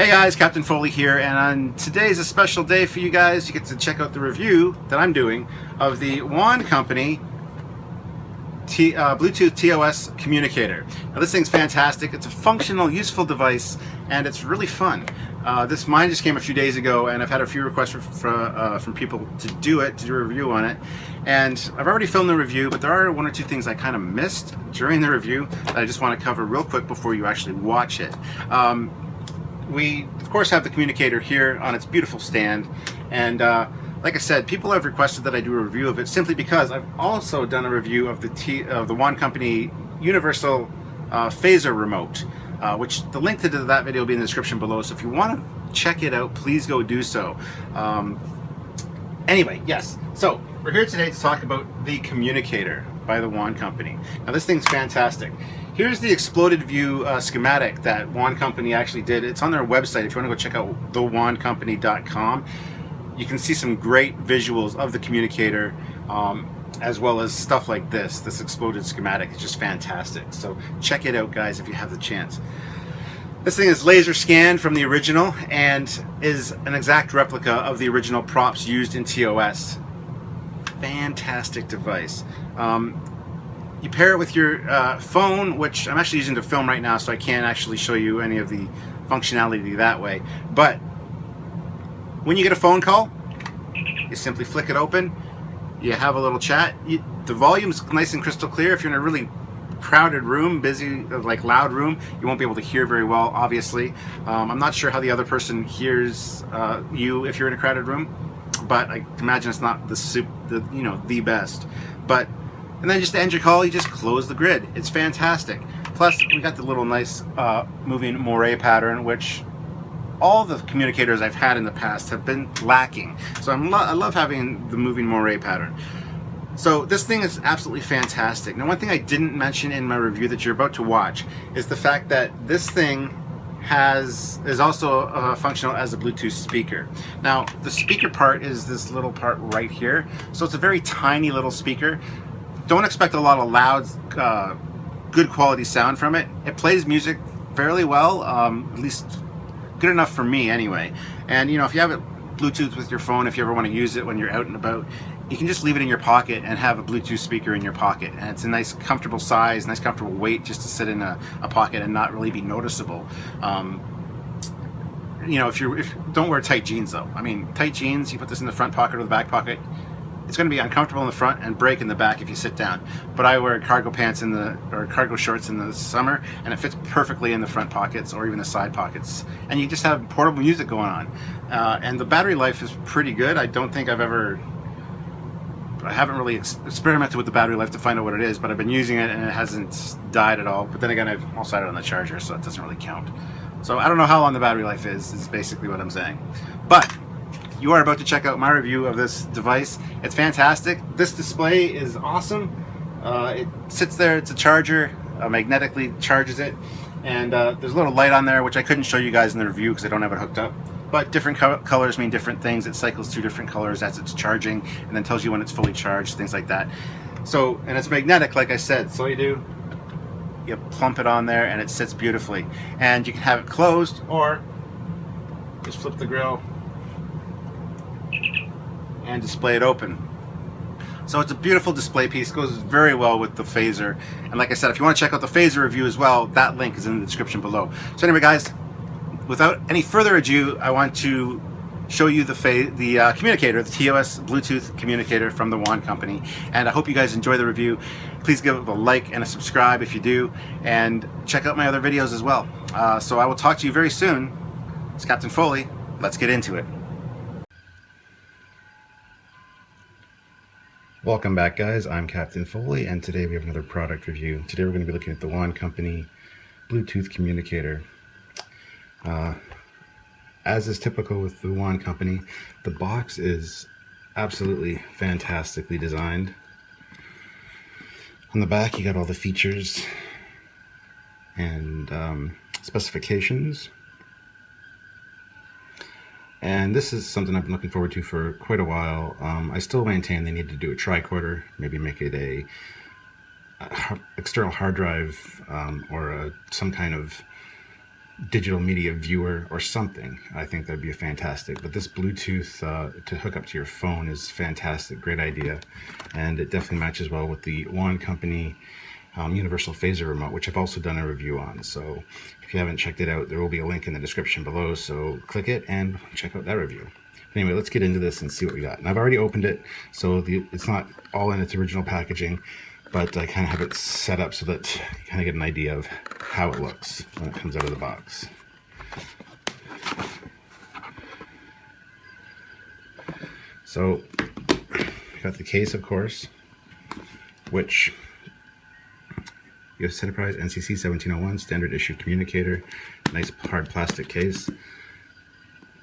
Hey guys, Captain Foley here, and today's a special day for you guys. You get to check out the review that I'm doing of the WAN Company Bluetooth TOS communicator. Now this thing's fantastic. It's a functional, useful device, and it's really fun. Mine just came a few days ago, and I've had a few requests from people to do a review on it. And I've already filmed the review, but there are one or two things I kind of missed during the review that I just want to cover real quick before you actually watch it. We, of course, have the communicator here on its beautiful stand, and like I said, people have requested that I do a review of it simply because I've also done a review of the WAN Company Universal Phaser Remote, which the link to that video will be in the description below, so if you want to check it out, please go do so. Anyway, yes, so we're here today to talk about the communicator by the WAN Company. Now this thing's fantastic. Here's the exploded view schematic that WAN Company actually did. It's on their website. If you want to go check out thewancompany.com, you can see some great visuals of the communicator, as well as stuff like this exploded schematic. It's just fantastic. So check it out, guys, if you have the chance. This thing is laser scanned from the original and is an exact replica of the original props used in TOS. Fantastic device. You pair it with your phone, which I'm actually using to film right now, so I can't actually show you any of the functionality that way. But when you get a phone call, you simply flick it open, you have a little chat. The volume's nice and crystal clear. If you're in a really crowded room, busy, like loud room, you won't be able to hear very well, obviously. I'm not sure how the other person hears you if you're in a crowded room, but I imagine it's not the best. And then just to end your call, you just close the grid. It's fantastic. Plus, we got the little nice moving moire pattern, which all the communicators I've had in the past have been lacking. So I love having the moving moire pattern. So this thing is absolutely fantastic. Now, one thing I didn't mention in my review that you're about to watch is the fact that this thing is also functional as a Bluetooth speaker. Now, the speaker part is this little part right here. So it's a very tiny little speaker. Don't expect a lot of loud, good quality sound from it. It plays music fairly well, at least good enough for me anyway. And if you have it Bluetooth with your phone, if you ever want to use it when you're out and about, you can just leave it in your pocket and have a Bluetooth speaker in your pocket. And it's a nice comfortable size, nice comfortable weight just to sit in a pocket and not really be noticeable. Don't wear tight jeans though. I mean, tight jeans, you put this in the front pocket or the back pocket, it's going to be uncomfortable in the front and break in the back if you sit down. But I wear cargo pants or cargo shorts in the summer, and it fits perfectly in the front pockets or even the side pockets. And you just have portable music going on. And the battery life is pretty good. I haven't really experimented with the battery life to find out what it is, but I've been using it and it hasn't died at all. But then again, I've also had it on the charger, so it doesn't really count. So I don't know how long the battery life is basically what I'm saying. But you are about to check out my review of this device. It's fantastic. This display is awesome. It sits there, it's a charger, magnetically charges it, and there's a little light on there which I couldn't show you guys in the review because I don't have it hooked up. But different colors mean different things. It cycles through different colors as it's charging and then tells you when it's fully charged, things like that. So, and it's magnetic like I said, so you plump it on there and it sits beautifully. And you can have it closed or just flip the grill and display it open. So it's a beautiful display piece, goes very well with the phaser. And like I said, if you want to check out the phaser review as well, that link is in the description below. So anyway guys, without any further ado, I want to show you the communicator, the TOS Bluetooth communicator from the WAN Company. And I hope you guys enjoy the review. Please give it a like and a subscribe if you do, and check out my other videos as well. So I will talk to you very soon. It's Captain Foley. Let's get into it. Welcome back guys, I'm Captain Foley, and today we have another product review. Today we're going to be looking at the WAN Company Bluetooth communicator. As is typical with the WAN Company, the box is absolutely fantastically designed. On the back you got all the features and specifications. And this is something I've been looking forward to for quite a while. I still maintain they need to do a tricorder, maybe make it a external hard drive or some kind of digital media viewer or something, I think that'd be fantastic. But this Bluetooth to hook up to your phone is fantastic, great idea, and it definitely matches well with the Wand Company universal phaser remote, which I've also done a review on. So if you haven't checked it out, there will be a link in the description below, so click it and check out that review. Anyway, let's get into this and see what we got. And I've already opened it, so it's not all in its original packaging, but I kind of have it set up so that you kind of get an idea of how it looks when it comes out of the box. So, got the case, of course, which U.S. Enterprise NCC 1701 standard issue communicator, nice hard plastic case,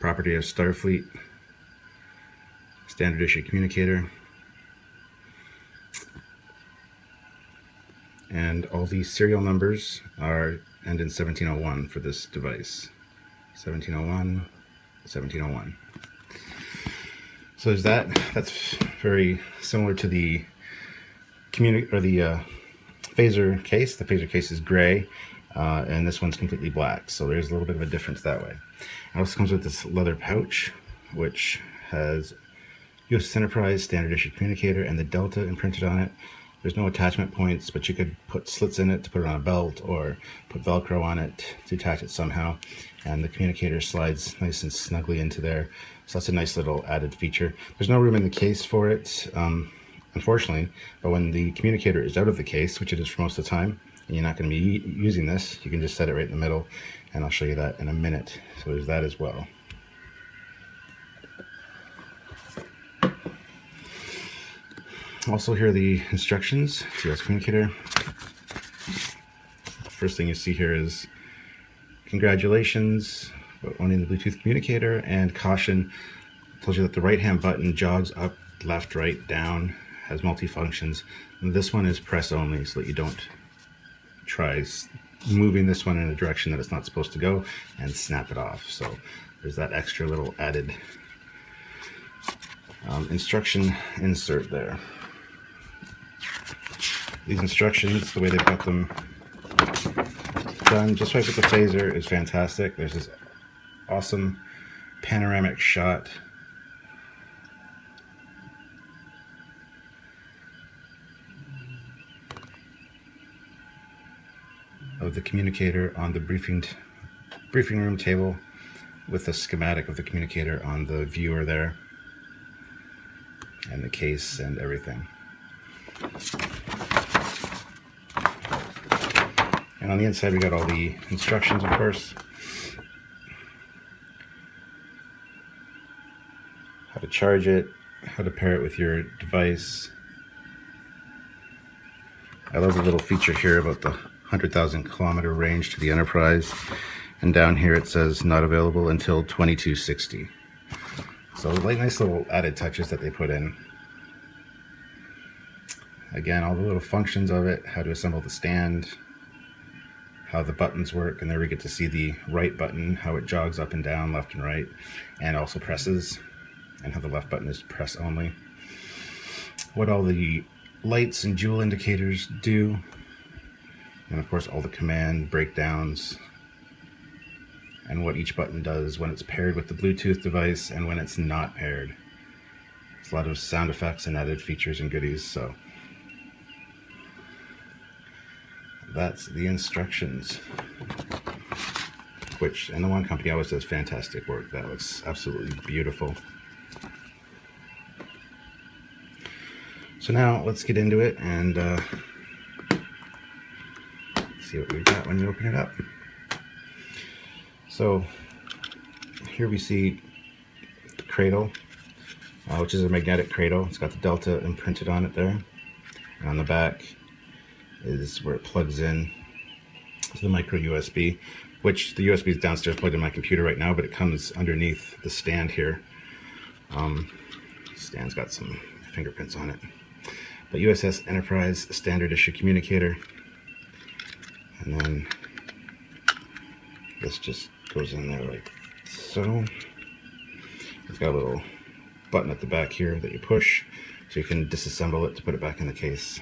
property of Starfleet, standard issue communicator. And all the serial numbers end in 1701 for this device. 1701, 1701. So there's that. That's very similar to the phaser case. The phaser case is gray, and this one's completely black. So there's a little bit of a difference that way. It also comes with this leather pouch, which has U.S. Enterprise standard issue communicator and the Delta imprinted on it. There's no attachment points, but you could put slits in it to put it on a belt or put Velcro on it to attach it somehow. And the communicator slides nice and snugly into there. So that's a nice little added feature. There's no room in the case for it, unfortunately, but when the communicator is out of the case, which it is for most of the time, and you're not going to be using this, you can just set it right in the middle, and I'll show you that in a minute. So there's that as well. Also, here are the instructions, TOS communicator. First thing you see here is congratulations about owning the Bluetooth communicator, and caution, tells you that the right hand button jogs up, left, right, down, has multi-functions. And this one is press only, so that you don't try moving this one in a direction that it's not supposed to go and snap it off. So there's that extra little added instruction insert there. These instructions, the way they've got them done just right with the phaser, is fantastic. There's this awesome panoramic shot of the communicator on the briefing room table with a schematic of the communicator on the viewer there, and the case and everything. And on the inside we got all the instructions, of course. How to charge it, how to pair it with your device. I love the little feature here about the 100,000 kilometer range to the Enterprise. And down here it says not available until 2260. So like nice little added touches that they put in. Again, all the little functions of it, how to assemble the stand, how the buttons work, and there we get to see the right button, how it jogs up and down, left and right, and also presses, and how the left button is press only. What all the lights and jewel indicators do, and of course all the command breakdowns, and what each button does when it's paired with the Bluetooth device and when it's not paired. There's a lot of sound effects and added features and goodies, so that's the instructions, and the Wand Company always does fantastic work. That looks absolutely beautiful. So now let's get into it and see what we've got when you open it up. So here we see the cradle, which is a magnetic cradle. It's got the Delta imprinted on it there, and on the back is where it plugs in to the micro USB, which the USB is downstairs plugged in my computer right now, but it comes underneath the stand here. Stand's got some fingerprints on it. But USS Enterprise standard issue communicator, and then this just goes in there like so. It's got a little button at the back here that you push so you can disassemble it to put it back in the case.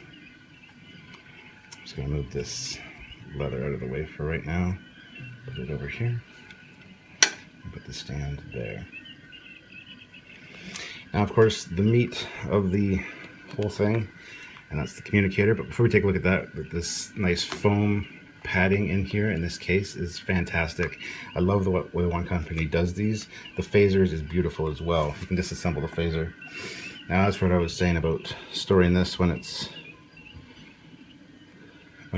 I'm just going to move this leather out of the way for right now. Put it over here. And put the stand there. Now, of course, the meat of the whole thing, and that's the communicator. But before we take a look at that, this nice foam padding in here in this case is fantastic. I love the way one company does these. The phasers is beautiful as well. You can disassemble the phaser. Now, that's what I was saying about storing this when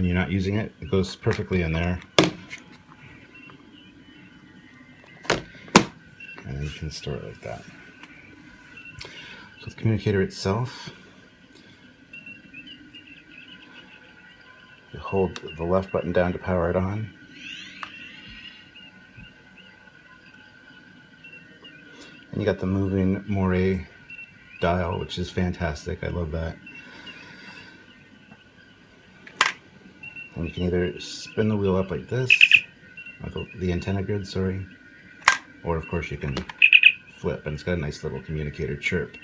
you're not using it. It goes perfectly in there. And then you can store it like that. So the communicator itself, you hold the left button down to power it on. And you got the moving moire dial, which is fantastic. I love that. And you can either spin the wheel up like this, or the antenna grid, sorry, or of course you can flip, and it's got a nice little communicator chirp.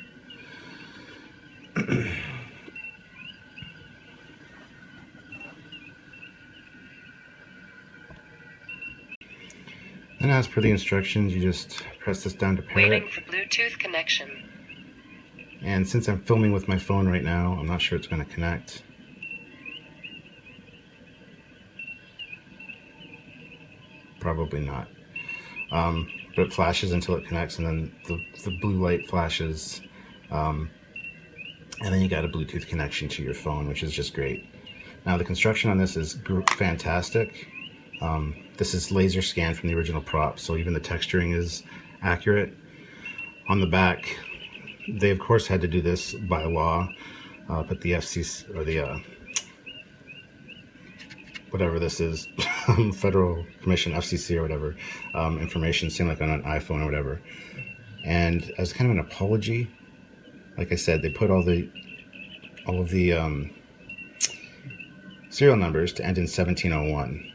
And as per the instructions, you just press this down to pair it. Waiting for Bluetooth connection. And since I'm filming with my phone right now, I'm not sure it's going to connect. Probably not. But it flashes until it connects, and then the blue light flashes. And then you got a Bluetooth connection to your phone, which is just great. Now the construction on this is fantastic. This is laser scanned from the original prop, so even the texturing is accurate. On the back, they of course had to do this by law, put the FCC, or the whatever this is, Federal Commission, FCC or whatever, information, same like on an iPhone or whatever. And as kind of an apology, like I said, they put all of the serial numbers to end in 1701.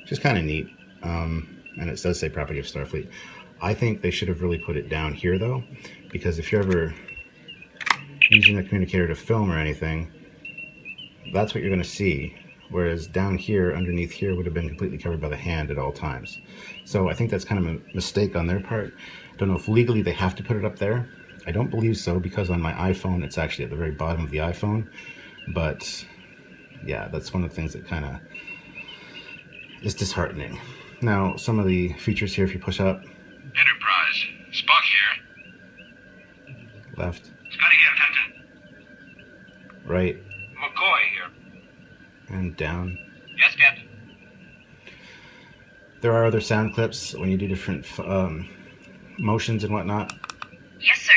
Which is kind of neat, and it does say property of Starfleet. I think they should have really put it down here though, because if you're ever using the communicator to film or anything, that's what you're going to see, whereas down here, underneath here, would have been completely covered by the hand at all times. So I think that's kind of a mistake on their part. I don't know if legally they have to put it up there. I don't believe so, because on my iPhone, it's actually at the very bottom of the iPhone. But yeah, that's one of the things that kind of is disheartening. Now, some of the features here, if you push up. Enterprise, Spock here. Left. Scotty here, Captain. Right. McCoy here. And down. Yes, Captain. There are other sound clips when you do different motions and whatnot. Yes, sir.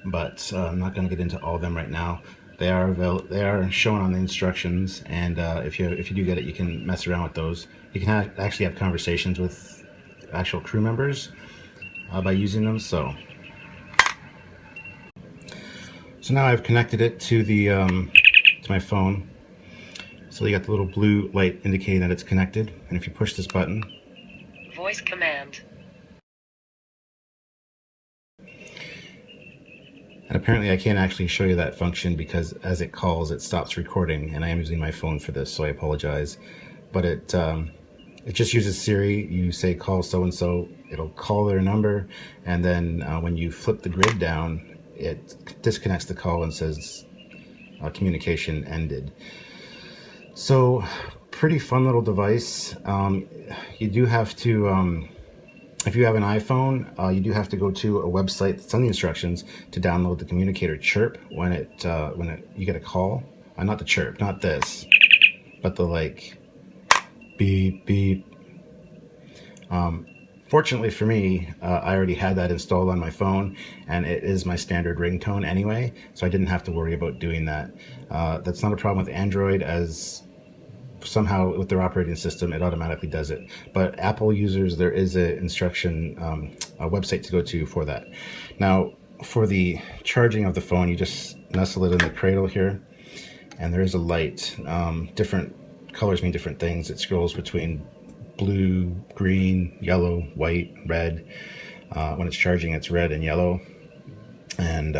But I'm not going to get into all of them right now. They are shown on the instructions, and if you do get it, you can mess around with those. You can actually have conversations with actual crew members by using them. So now I've connected it to the to my phone. So you got the little blue light indicating that it's connected, and if you push this button, Voice command. and apparently I can't actually show you that function because as it calls, it stops recording, and I am using my phone for this, so I apologize. But it just uses Siri. You say call so-and-so, it'll call their number, and then when you flip the grid down, it disconnects the call and says communication ended. So pretty fun little device. You do have to, if you have an iPhone, you do have to go to a website that's on the instructions to download the communicator chirp when you get a call. Not the chirp, not this, but the like beep beep. Fortunately for me, I already had that installed on my phone, and it is my standard ringtone anyway, so I didn't have to worry about doing that. That's not a problem with Android, as somehow with their operating system it automatically does it. But Apple users, there is a instruction, a website to go to for that. Now, for the charging of the phone, you just nestle it in the cradle here, and there is a light. Different colors mean different things. It scrolls between blue, green, yellow, white, red. When it's charging, it's red and yellow. And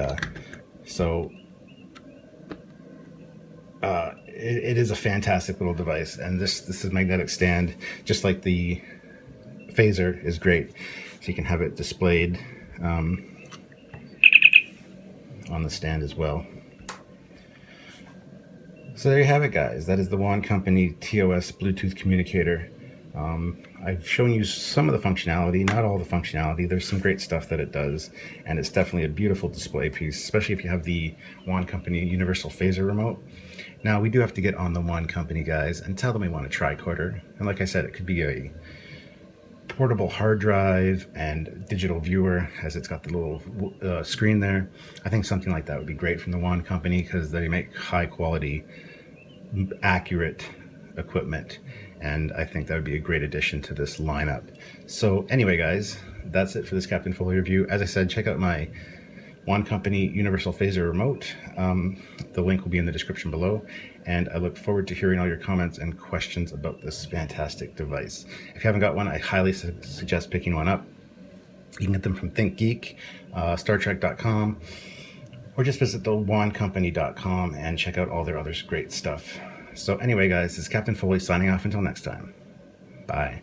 so it is a fantastic little device, and this is a magnetic stand, just like the phaser is great. So you can have it displayed on the stand as well. So there you have it, guys. That is the WAN Company TOS Bluetooth communicator. I've shown you some of the functionality, not all the functionality. There's some great stuff that it does, and it's definitely a beautiful display piece, especially if you have the WAN Company Universal Phaser remote. Now, we do have to get on the WAN Company guys and tell them we want a tricorder. And like I said, it could be a portable hard drive and digital viewer, as it's got the little screen there. I think something like that would be great from the WAN Company, because they make high quality, accurate equipment, and I think that would be a great addition to this lineup. So anyway, guys, that's it for this Captain Foley review. As I said, check out my WAN Company Universal Phaser remote. The link will be in the description below, and I look forward to hearing all your comments and questions about this fantastic device. If you haven't got one, I highly suggest picking one up. You can get them from ThinkGeek, StarTrek.com, or just visit the WANcompany.com and check out all their other great stuff. So anyway, guys, this is Captain Foley signing off until next time. Bye.